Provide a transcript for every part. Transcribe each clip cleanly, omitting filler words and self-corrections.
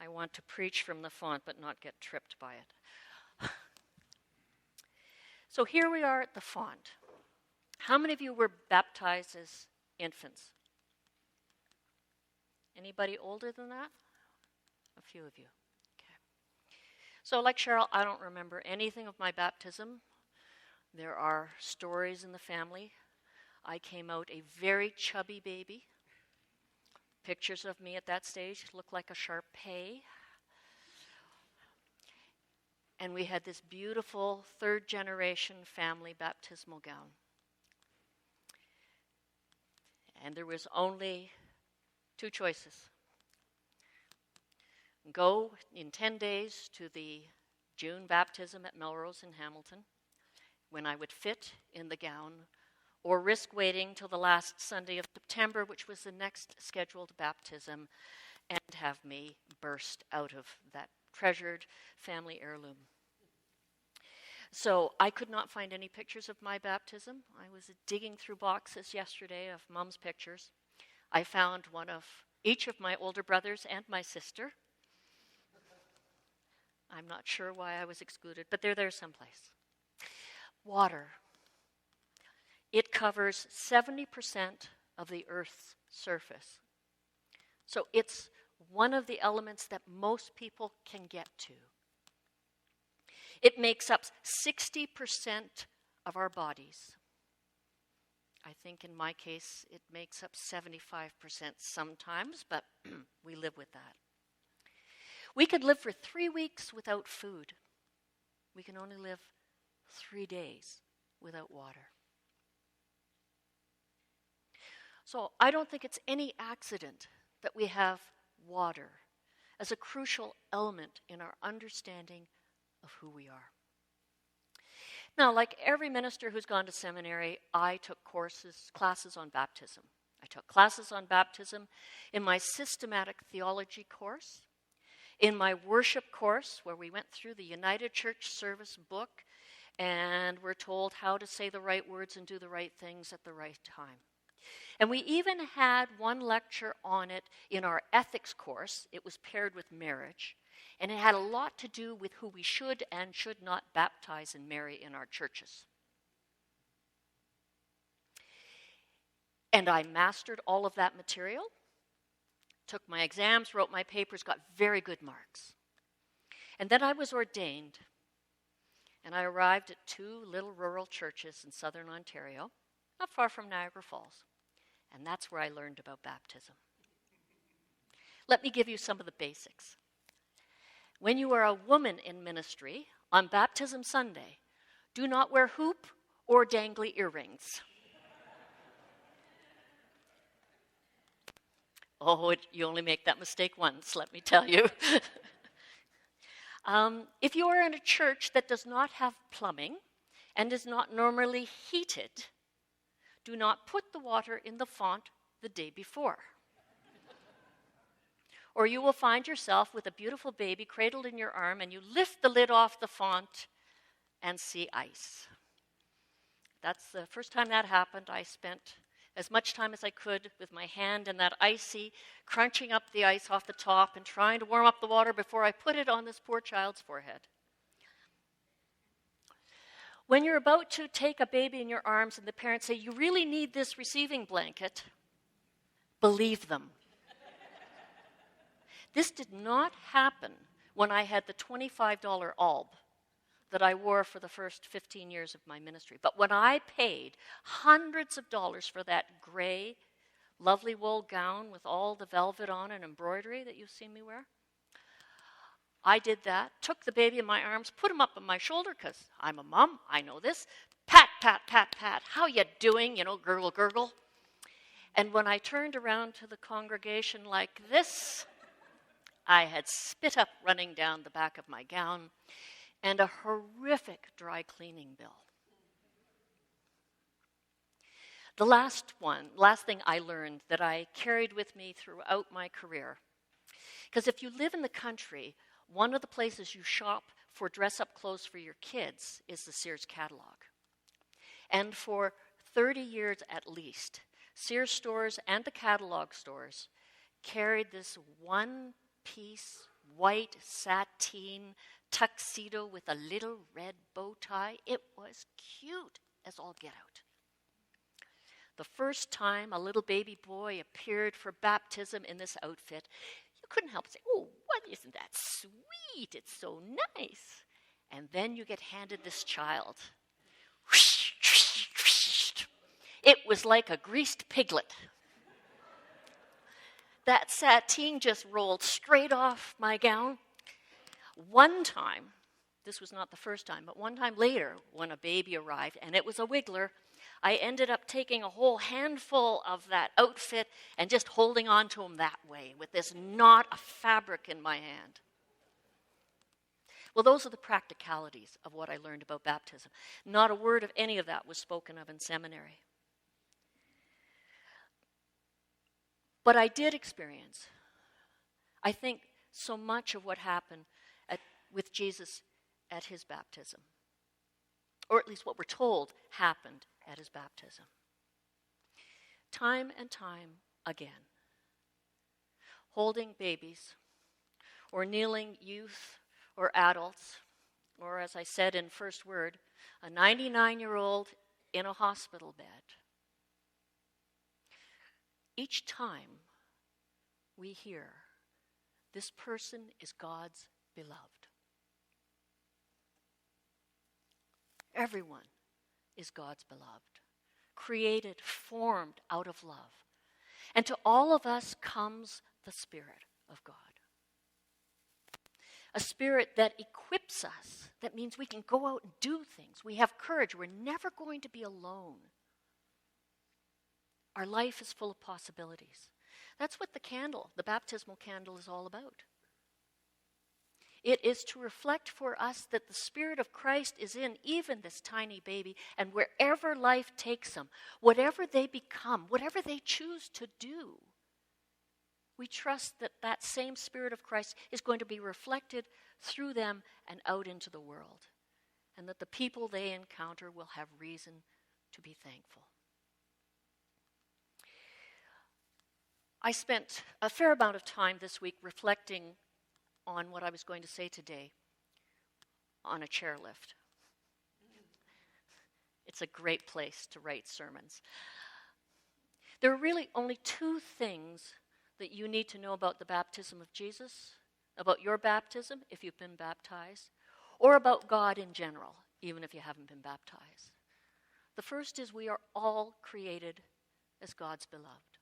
I want to preach from the font but not get tripped by it. So here we are at the font. How many of you were baptized as infants? Anybody older than that? A few of you. Okay. So like Cheryl, I don't remember anything of my baptism. There are stories in the family. I came out a very chubby baby. Pictures of me at that stage looked like a Shar-Pei. And we had this beautiful third-generation family baptismal gown. And there was only two choices. Go in 10 days to the June baptism at Melrose in Hamilton, when I would fit in the gown, or risk waiting till the last Sunday of September, which was the next scheduled baptism, and have me burst out of that treasured family heirloom. So I could not find any pictures of my baptism. I was digging through boxes yesterday of Mom's pictures. I found one of each of my older brothers and my sister. I'm not sure why I was excluded, but they're there someplace. Water. It covers 70% of the Earth's surface. So it's one of the elements that most people can get to. It makes up 60% of our bodies. I think in my case, it makes up 75% sometimes, but we live with that. We could live for 3 weeks without food. We can only live 3 days without water. So I don't think it's any accident that we have water as a crucial element in our understanding of who we are. Now, like every minister who's gone to seminary, I took classes on baptism. I took classes on baptism in my systematic theology course, in my worship course, where we went through the United Church Service book and were told how to say the right words and do the right things at the right time. And we even had one lecture on it in our ethics course. It was paired with marriage. And it had a lot to do with who we should and should not baptize and marry in our churches. And I mastered all of that material, took my exams, wrote my papers, got very good marks. And then I was ordained, and I arrived at 2 little rural churches in southern Ontario, not far from Niagara Falls. And that's where I learned about baptism. Let me give you some of the basics. When you are a woman in ministry, on Baptism Sunday, do not wear hoop or dangly earrings. You only make that mistake once, let me tell you. If you are in a church that does not have plumbing and is not normally heated, do not put the water in the font the day before. Or you will find yourself with a beautiful baby cradled in your arm and you lift the lid off the font and see ice. That's the first time that happened. I spent as much time as I could with my hand in that icy, crunching up the ice off the top and trying to warm up the water before I put it on this poor child's forehead. When you're about to take a baby in your arms and the parents say, you really need this receiving blanket, believe them. This did not happen when I had the $25 alb that I wore for the first 15 years of my ministry. But when I paid hundreds of dollars for that gray, lovely wool gown with all the velvet on and embroidery that you've seen me wear, I did that, took the baby in my arms, put him up on my shoulder, because I'm a mom, I know this. Pat, pat, pat, pat, how you doing? Gurgle, gurgle. And when I turned around to the congregation like this, I had spit up running down the back of my gown and a horrific dry cleaning bill. The last thing I learned that I carried with me throughout my career, because if you live in the country, one of the places you shop for dress-up clothes for your kids is the Sears catalog. And for 30 years at least, Sears stores and the catalog stores carried this one-piece white sateen tuxedo with a little red bow tie. It was cute as all get out. The first time a little baby boy appeared for baptism in this outfit, you couldn't help but say, "Oh, what isn't that sweet? It's so nice." And then you get handed this child. It was like a greased piglet. That sateen just rolled straight off my gown. One time, this was not the first time, but one time later, when a baby arrived, and it was a wiggler, I ended up taking a whole handful of that outfit and just holding on to him that way, with this knot of fabric in my hand. Well, those are the practicalities of what I learned about baptism. Not a word of any of that was spoken of in seminary. But I did experience, I think, so much of what happened with Jesus at his baptism. Or at least what we're told happened at his baptism. Time and time again. Holding babies, or kneeling youth or adults, or as I said in first word, a 99-year-old in a hospital bed. Each time we hear, this person is God's beloved. Everyone is God's beloved, created, formed out of love. And to all of us comes the Spirit of God. A Spirit that equips us. That means we can go out and do things. We have courage. We're never going to be alone. Our life is full of possibilities. That's what the baptismal candle, is all about. It is to reflect for us that the Spirit of Christ is in even this tiny baby, and wherever life takes them, whatever they become, whatever they choose to do, we trust that that same Spirit of Christ is going to be reflected through them and out into the world, and that the people they encounter will have reason to be thankful. I spent a fair amount of time this week reflecting on what I was going to say today on a chairlift. It's a great place to write sermons. There are really only two things that you need to know about the baptism of Jesus, about your baptism, if you've been baptized, or about God in general, even if you haven't been baptized. The first is we are all created as God's beloved.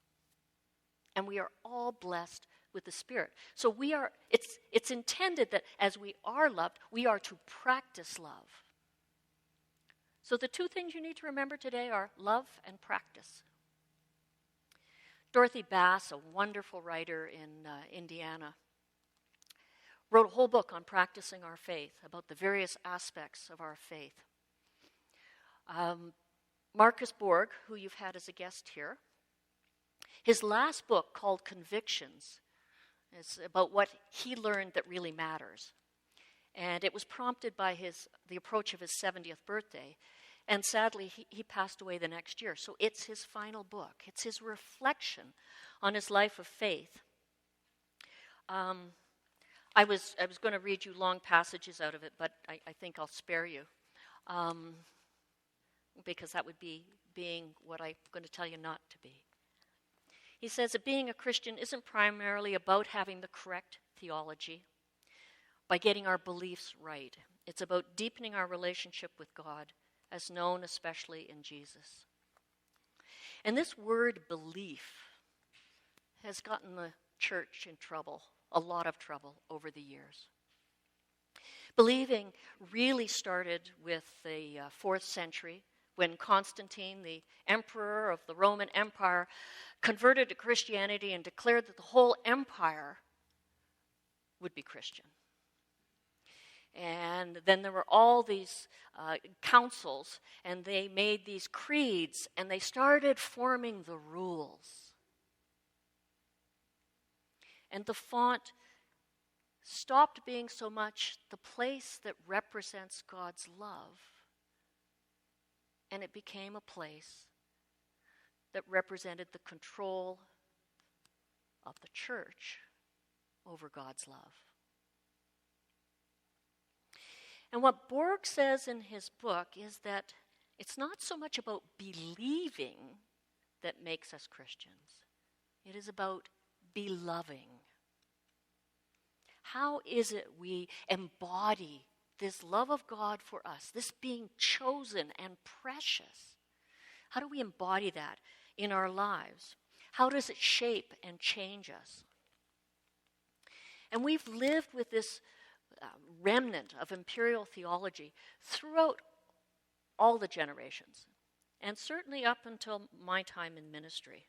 And we are all blessed with the Spirit. So it's intended that as we are loved, we are to practice love. So the two things you need to remember today are love and practice. Dorothy Bass, a wonderful writer in Indiana, wrote a whole book on practicing our faith, about the various aspects of our faith. Marcus Borg, who you've had as a guest here, his last book, called Convictions, is about what he learned that really matters. And it was prompted by the approach of his 70th birthday. And sadly, he passed away the next year. So it's his final book. It's his reflection on his life of faith. I was going to read you long passages out of it, but I think I'll spare you. Because that would be being what I'm going to tell you not to be. He says that being a Christian isn't primarily about having the correct theology, by getting our beliefs right. It's about deepening our relationship with God, as known especially in Jesus. And this word belief has gotten the church in trouble, a lot of trouble over the years. Believing really started with the 4th century, when Constantine, the emperor of the Roman Empire, converted to Christianity and declared that the whole empire would be Christian. And then there were all these councils, and they made these creeds, and they started forming the rules. And the font stopped being so much the place that represents God's love, and it became a place that represented the control of the church over God's love. And what Borg says in his book is that it's not so much about believing that makes us Christians. It is about beloving. How is it we embody this love of God for us, this being chosen and precious? How do we embody that in our lives? How does it shape and change us? And we've lived with this remnant of imperial theology throughout all the generations, and certainly up until my time in ministry.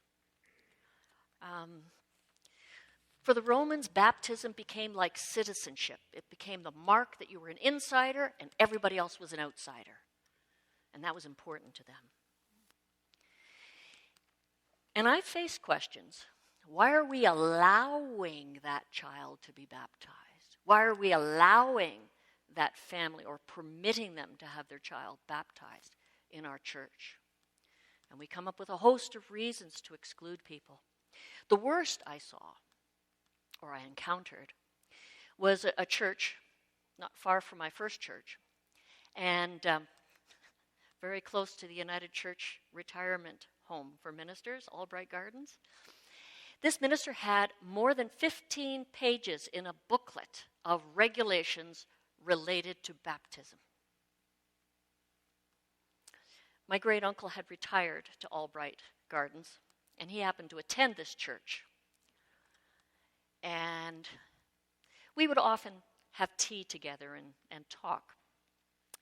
For the Romans, baptism became like citizenship. It became the mark that you were an insider and everybody else was an outsider. And that was important to them. And I face questions. Why are we allowing that child to be baptized? Why are we allowing that family or permitting them to have their child baptized in our church? And we come up with a host of reasons to exclude people. The worst I saw, or I encountered, was a church not far from my first church, and very close to the United Church retirement home for ministers, Albright Gardens. This minister had more than 15 pages in a booklet of regulations related to baptism. My great uncle had retired to Albright Gardens, and he happened to attend this church. And we would often have tea together and talk,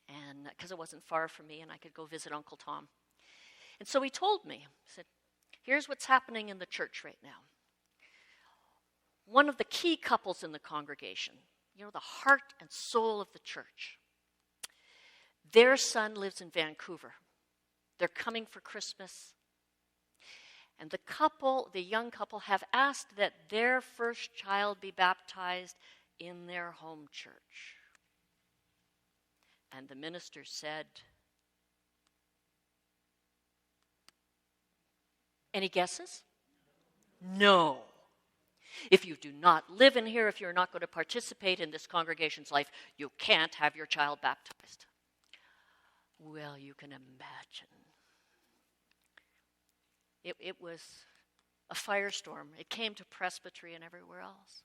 and because it wasn't far from me and I could go visit Uncle Tom. And so he told me, he said, here's what's happening in the church right now. One of the key couples in the congregation, the heart and soul of the church, their son lives in Vancouver. They're coming for Christmas. And the young couple, have asked that their first child be baptized in their home church. And the minister said, any guesses? No. If you do not live in here, if you're not going to participate in this congregation's life, you can't have your child baptized. Well, you can imagine. It was a firestorm. It came to presbytery and everywhere else.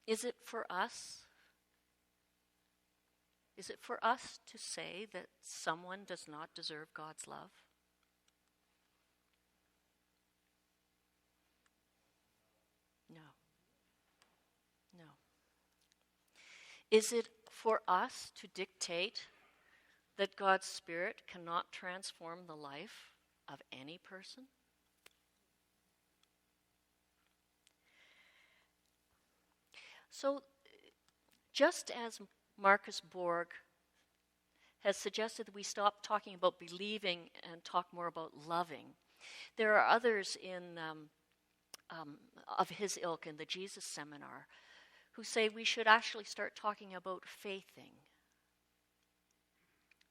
Is it for us? Is it for us to say that someone does not deserve God's love? No. No. Is it for us to dictate that God's Spirit cannot transform the life of any person? So, just as Marcus Borg has suggested that we stop talking about believing and talk more about loving, there are others of his ilk in the Jesus Seminar who say we should actually start talking about faithing.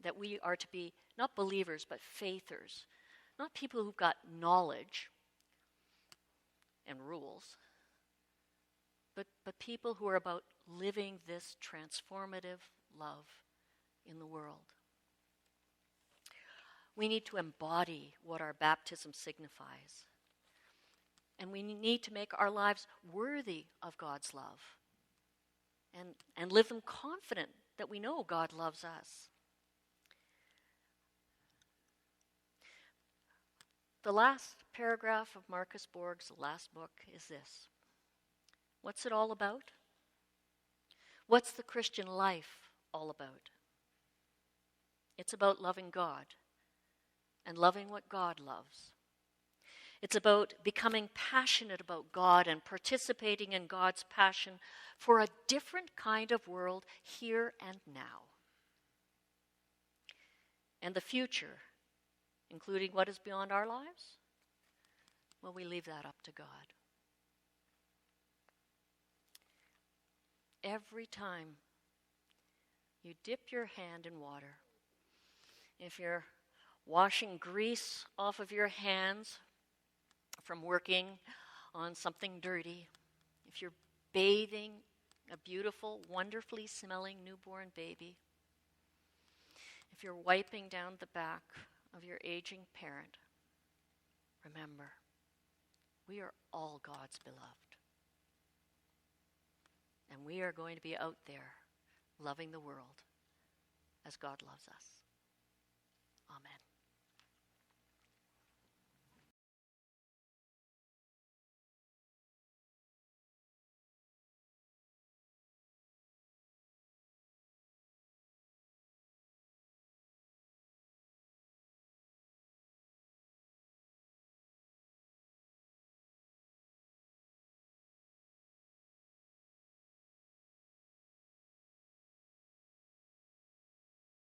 That we are to be not believers, but faithers. Not people who've got knowledge and rules, but people who are about living this transformative love in the world. We need to embody what our baptism signifies. And we need to make our lives worthy of God's love. And live them confident that we know God loves us. The last paragraph of Marcus Borg's last book is this. What's it all about? What's the Christian life all about? It's about loving God and loving what God loves. It's about becoming passionate about God and participating in God's passion for a different kind of world here and now. And the future, including what is beyond our lives, well, we leave that up to God. Every time you dip your hand in water, if you're washing grease off of your hands from working on something dirty, if you're bathing a beautiful, wonderfully smelling newborn baby, if you're wiping down the back of your aging parent, remember, we are all God's beloved. And we are going to be out there loving the world as God loves us.